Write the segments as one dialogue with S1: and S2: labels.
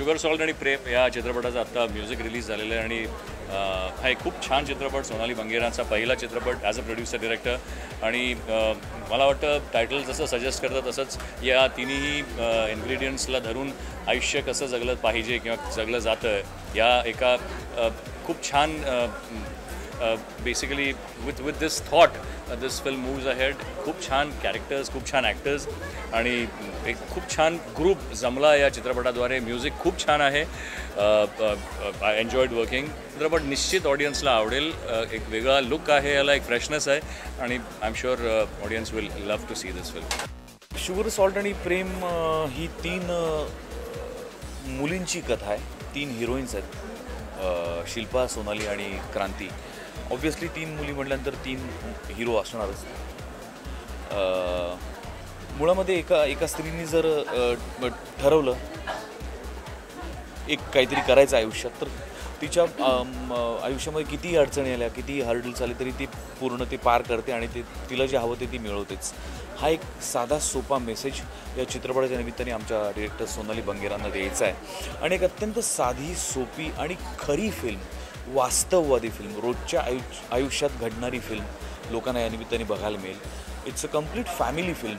S1: Sugar salt आणि प्रेम या चित्रपटाचा आत्ता म्युझिक रिलीज झालेलं आहे आणि हा एक खूप छान चित्रपट, सोनाली बंगेरांचा पहिला चित्रपट ॲज अ प्रोड्युसर डिरेक्टर. आणि मला वाटतं टायटल जसं सजेस्ट करतं तसंच या तिन्ही इन्ग्रेडियंट्सला धरून आयुष्य कसं जगलं पाहिजे किंवा जगलं जातं या एका खूप छान basically with this thought this film moves ahead. खूप छान कॅरेक्टर्स, खूप छान ॲक्टर्स आणि एक खूप छान ग्रुप जमला या चित्रपटाद्वारे. म्युझिक खूप छान आहे. I enjoyed working. चित्रपट निश्चित ऑडियन्सला आवडेल. एक वेगळा लुक आहे याला, एक फ्रेशनेस आहे आणि I am sure audience will love to see this film.
S2: Sugar salt आणि प्रेम ही 3 मुलींची कथा आहे. 3 हिरोईन्स आहेत, शिल्पा, सोनाली आणि क्रांती. ऑब्व्हियसली 3 मुली म्हटल्यानंतर 3 हिरो असणारच. मुळामध्ये एका स्त्रीने जर ठरवलं एक काहीतरी करायचं आयुष्यात, तर तिच्या आयुष्यामध्ये कितीही अडचणी आल्या, कितीही हर्डल्स आले तरी ती पूर्ण ते पार करते आणि तिला जे हवं ते ती मिळवतेच. हा एक साधा सोपा मेसेज या चित्रपटाच्या निमित्ताने आमच्या डिरेक्टर सोनाली बंगेरांना द्यायचा आहे. आणि एक अत्यंत साधी, सोपी आणि खरी फिल्म, वास्तववादी फिल्म, रोजच्या आयुष्यात घडणारी फिल्म लोकांना या निमित्ताने बघायला मिळेल. It's a complete family film.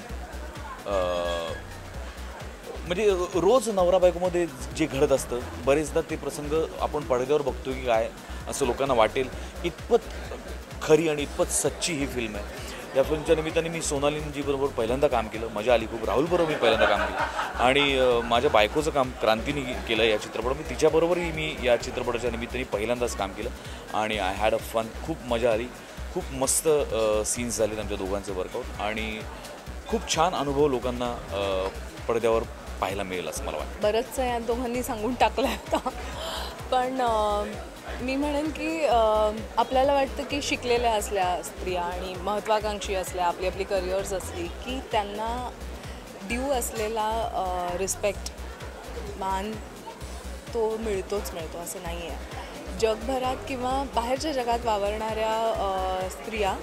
S2: म्हणजे रोज नवरा बायकोमध्ये जे घडत असतं, बरेचदा ते प्रसंग आपण पडद्यावर बघतो की काय असं लोकांना वाटेल. इतपत खरी आणि इतपत सच्ची ही फिल्म आहे. या फिल्मच्या निमित्ताने मी सोनालींजीबरोबर पहिल्यांदा काम केलं, मजा आली खूप. राहुलबरोबर मी पहिल्यांदा काम केलं आणि माझ्या बायकोचं काम क्रांतीने केलं या चित्रपटात. तिच्याबरोबरही मी या चित्रपटाच्या निमित्ताने पहिल्यांदाच काम केलं आणि आय हॅड अ फन. खूप मजा आली. खूप मस्त सीन्स झाले आमच्या दोघांचे वर्कआउट आणि खूप छान अनुभव लोकांना पडद्यावर पाहायला मिळेल असं मला वाटतं.
S3: बरंचसं या दोघांनी सांगून टाकलं होतं, पण मी म्हणेन की आपल्याला वाटतं की शिकलेल्या असल्या स्त्रिया आणि महत्त्वाकांक्षी असल्या, आपली आपली करिअर्स असली की त्यांना ड्यू असलेला रिस्पेक्ट, मान तो मिळतो असं नाही आहे. जगभरात किंवा बाहेरच्या जगात वावरणाऱ्या स्त्रिया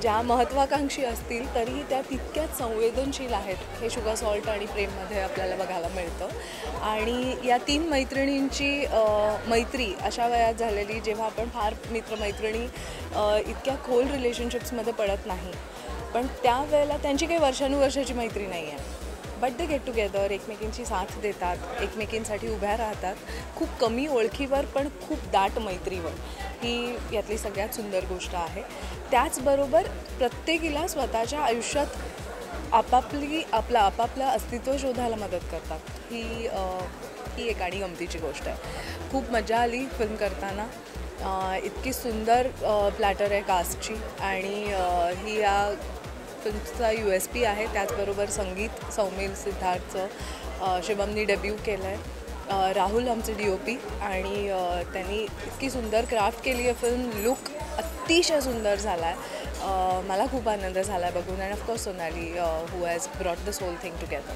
S3: ज्या महत्त्वाकांक्षी असतील तरीही त्या तितक्याच संवेदनशील आहेत, हे शुगर सॉल्ट आणि प्रेममध्ये आपल्याला बघायला मिळतं. आणि या 3 मैत्रिणींची मैत्री अशा वयात झालेली, जेव्हा आपण फार मित्रमैत्रिणी इतक्या खोल रिलेशनशिप्समध्ये पडत नाही, पण त्यावेळेला त्यांची काही वर्षानुवर्षाची मैत्री नाही आहे, बट दे गेट टुगेदर, एकमेकींची साथ देतात, एकमेकींसाठी उभ्या राहतात. खूप कमी ओळखीवर पण खूप दाट मैत्रीवर. ही यातली सगळ्यात सुंदर गोष्ट आहे. त्याचबरोबर प्रत्येकीला स्वतःच्या आयुष्यात आपापलं अस्तित्व शोधायला मदत करतात. ही एक आणि गमतीची गोष्ट आहे. खूप मजा आली फिल्म करताना. इतकी सुंदर प्लॅटर आहे कास्टची आणि ही या फिल्मचा USP आहे. त्याचबरोबर संगीत सौमिल सिद्धार्थचं शिवमनी डेब्यू केलं आहे. राहुल आमचे DOP आणि त्यांनी इतकी सुंदर क्राफ्ट केली आहे फिल्म. लुक अतिशय सुंदर झाला आहे. मला खूप आनंद झाला आहे बघून. And of course Sonali who has brought this whole thing together.